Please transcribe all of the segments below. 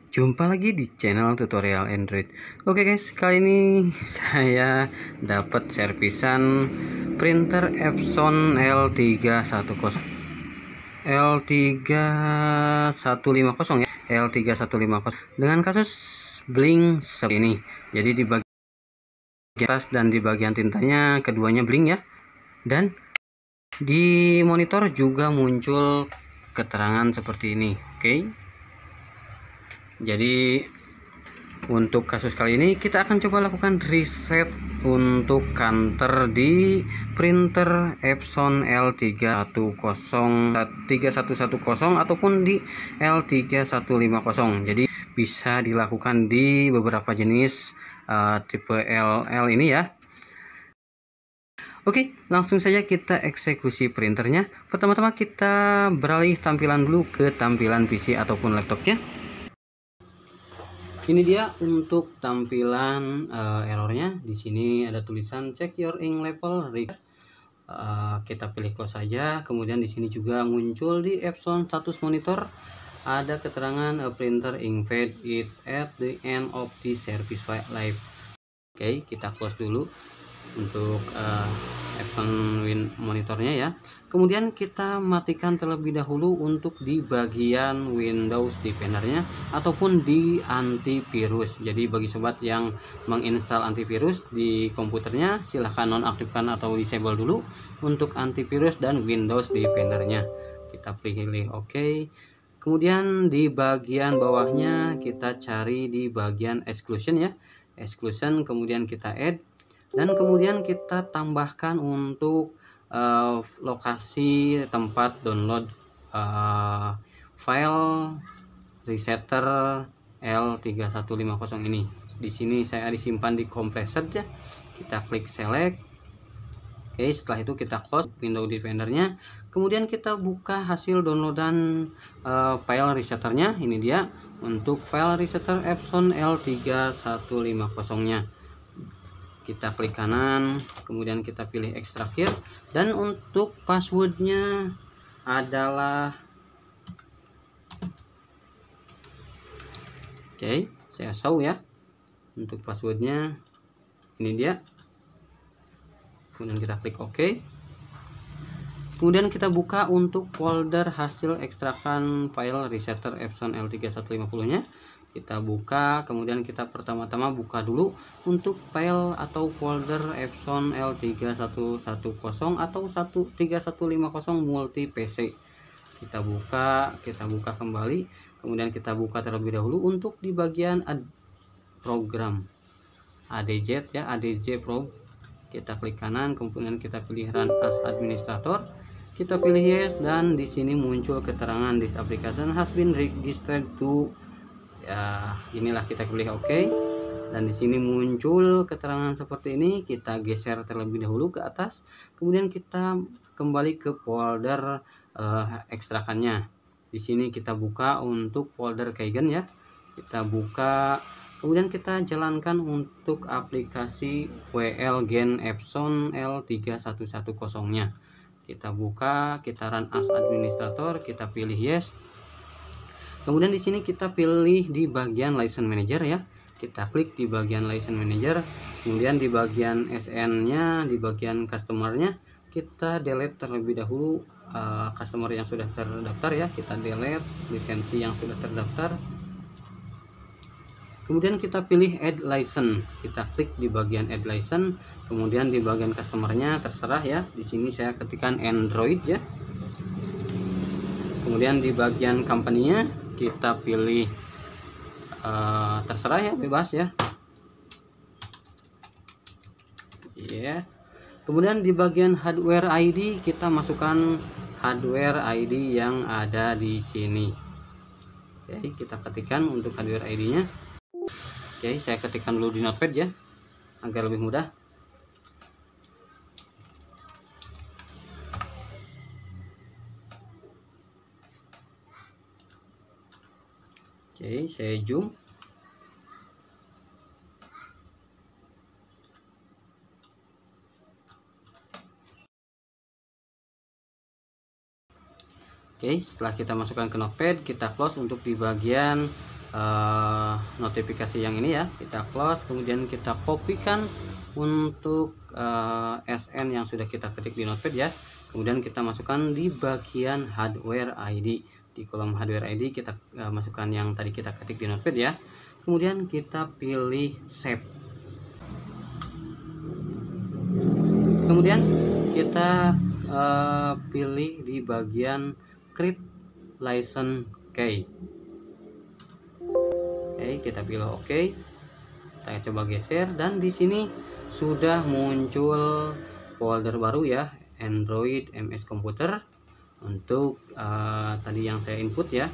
Jumpa lagi di channel tutorial Android. Oke guys, kali ini saya dapat servisan printer Epson L3150 L3150 ya, L3150 dengan kasus blink seperti ini. Jadi di bagian atas dan di bagian tintanya keduanya blink ya. Dan di monitor juga muncul keterangan seperti ini. Oke. Jadi untuk kasus kali ini kita akan coba lakukan reset untuk counter di printer Epson L3110 ataupun di L3150. Jadi bisa dilakukan di beberapa jenis tipe LL ini ya. Oke, langsung saja kita eksekusi printernya. Pertama-tama kita beralih tampilan dulu ke tampilan PC ataupun laptopnya. Ini dia untuk tampilan errornya. Di sini ada tulisan check your ink level. Kita pilih close saja. Kemudian di sini juga muncul di Epson status monitor ada keterangan printer ink fade is at the end of the service life. Oke, kita close dulu untuk Epson monitornya ya. Kemudian kita matikan terlebih dahulu untuk di bagian Windows Defender-nya ataupun di antivirus. Jadi bagi sobat yang menginstal antivirus di komputernya, silahkan nonaktifkan atau disable dulu untuk antivirus dan Windows Defender-nya. Kita pilih OK. Kemudian di bagian bawahnya kita cari di bagian exclusion ya. Exclusion, kemudian kita add dan kemudian kita tambahkan untuk lokasi tempat download file resetter L3150 ini. Di sini saya disimpan di kompresor ya. Kita klik select. Oke, setelah itu kita close Windows Defender-nya. Kemudian kita buka hasil downloadan file resetternya. Ini dia untuk file resetter Epson L3150-nya. Kita klik kanan, kemudian kita pilih extract here, dan untuk passwordnya adalah oke, saya show ya. Untuk passwordnya ini dia. Kemudian kita klik OK. Kemudian kita buka untuk folder hasil ekstrakan file resetter Epson L3150-nya. Kita buka, kemudian kita pertama-tama buka dulu untuk file atau folder Epson L3110 atau 3150 multi PC. Kita buka kembali, kemudian kita buka terlebih dahulu untuk di bagian program ADZ ya, ADZ Pro. Kita klik kanan, kemudian kita pilih run as administrator. Kita pilih yes, dan di sini muncul keterangan this application has been registered to ya, inilah kita pilih OK, dan di sini muncul keterangan seperti ini. Kita geser terlebih dahulu ke atas, kemudian kita kembali ke folder ekstrakannya. Di sini kita buka untuk folder Keygen ya. Kita buka, kemudian kita jalankan untuk aplikasi WL Gen Epson L3110-nya. Kita buka, kita run as administrator, kita pilih yes. Kemudian di sini kita pilih di bagian license manager ya. Kita klik di bagian license manager. Kemudian di bagian SN-nya, di bagian customer-nya, kita delete terlebih dahulu customer yang sudah terdaftar ya. Kita delete lisensi yang sudah terdaftar. Kemudian kita pilih add license. Kita klik di bagian add license. Kemudian di bagian customer-nya terserah ya. Di sini saya ketikkan Android ya. Kemudian di bagian company-nya kita pilih terserah ya, bebas ya. Ya. Kemudian di bagian hardware ID kita masukkan hardware ID yang ada di sini. Oke, kita ketikkan untuk hardware ID-nya. Oke, saya ketikkan dulu di notepad ya agar lebih mudah. Oke, saya zoom. Oke, setelah kita masukkan ke notepad, kita close untuk di bagian notifikasi yang ini ya, kita close, kemudian kita kopikan untuk SN yang sudah kita ketik di notepad ya, kemudian kita masukkan di bagian hardware ID. Di kolom hardware ID kita masukkan yang tadi kita ketik di notepad ya, kemudian kita pilih save, kemudian kita pilih di bagian create license key. Oke, kita pilih oke. Kita coba geser dan di sini sudah muncul folder baru ya, Android MS Computer untuk tadi yang saya input ya.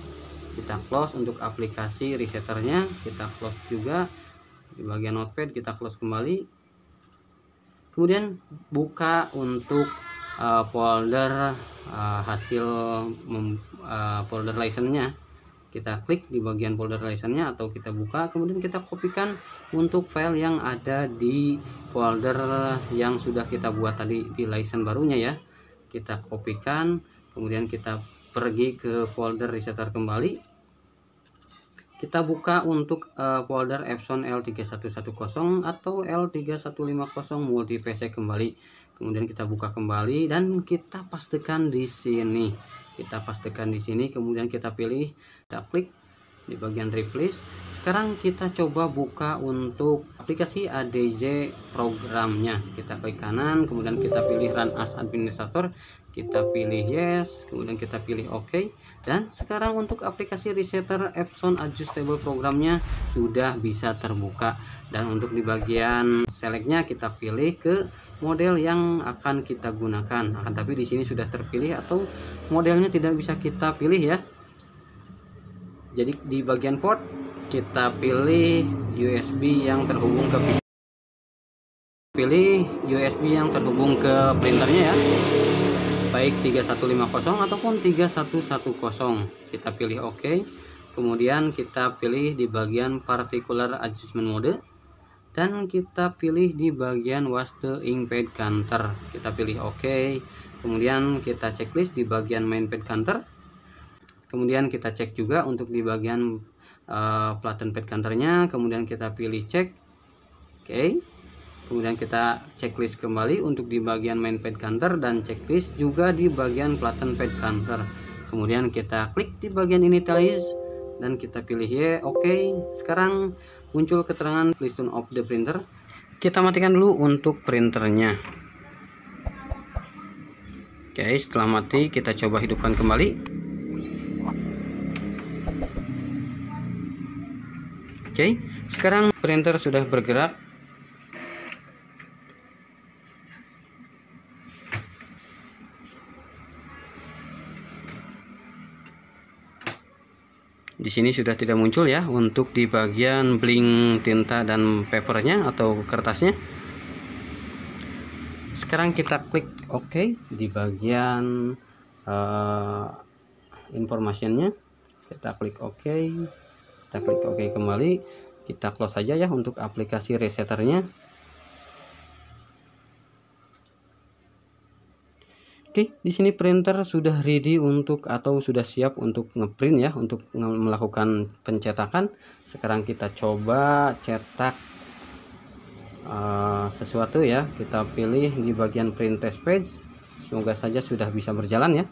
Kita close untuk aplikasi resetternya, kita close juga di bagian notepad, kita close kembali. Kemudian buka untuk folder hasil folder license-nya. Kita klik di bagian folder license-nya atau kita buka, kemudian kita kopikan untuk file yang ada di folder yang sudah kita buat tadi di license barunya ya. Kita kopikan, kemudian kita pergi ke folder resetter kembali. Kita buka untuk folder Epson L3110 atau L3150 multi PC kembali. Kemudian kita buka kembali dan kita pastikan di sini. Kita pastikan di sini, kemudian kita pilih, kita klik di bagian replace. Sekarang kita coba buka untuk aplikasi ADZ programnya. Kita klik kanan, kemudian kita pilih run as administrator, kita pilih yes, kemudian kita pilih OK. Dan sekarang untuk aplikasi resetter Epson adjustable programnya sudah bisa terbuka. Dan untuk di bagian selectnya kita pilih ke model yang akan kita gunakan. Tapi di sini sudah terpilih atau modelnya tidak bisa kita pilih ya. Jadi di bagian port kita pilih USB yang terhubung ke PC. Pilih USB yang terhubung ke printernya ya, baik 3150 ataupun 3110. Kita pilih OK. Kemudian kita pilih di bagian particular adjustment mode dan kita pilih di bagian was the inkpad counter. Kita pilih OK. Kemudian kita checklist di bagian main pad counter. Kemudian kita cek juga untuk di bagian flatten pad counternya. Kemudian kita pilih cek. Oke. Kemudian kita checklist kembali untuk di bagian main pad counter dan checklist juga di bagian flatten pad counter. Kemudian kita klik di bagian initialize dan kita pilih ya. Oke. Sekarang muncul keterangan please turn off the printer. Kita matikan dulu untuk printernya. Oke, setelah mati kita coba hidupkan kembali. Oke, sekarang printer sudah bergerak. Di sini sudah tidak muncul ya untuk di bagian blank tinta dan papernya atau kertasnya. Sekarang kita klik OK di bagian informationnya. Kita klik OK. Kita klik OK kembali. Kita close saja ya untuk aplikasi resetternya. Oke, di sini printer sudah ready untuk atau sudah siap untuk ngeprint ya, untuk melakukan pencetakan. Sekarang kita coba cetak sesuatu ya. Kita pilih di bagian print test page. Semoga saja sudah bisa berjalan ya.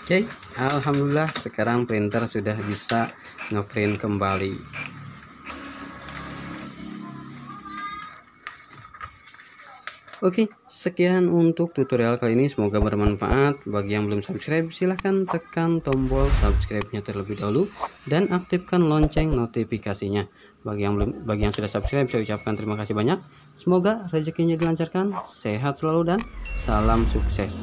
Oke, alhamdulillah sekarang printer sudah bisa ngeprint kembali. Oke, sekian untuk tutorial kali ini, semoga bermanfaat. Bagi yang belum subscribe silahkan tekan tombol subscribe-nya terlebih dahulu dan aktifkan lonceng notifikasinya. Bagi yang sudah subscribe saya ucapkan terima kasih banyak. Semoga rezekinya dilancarkan, sehat selalu dan salam sukses.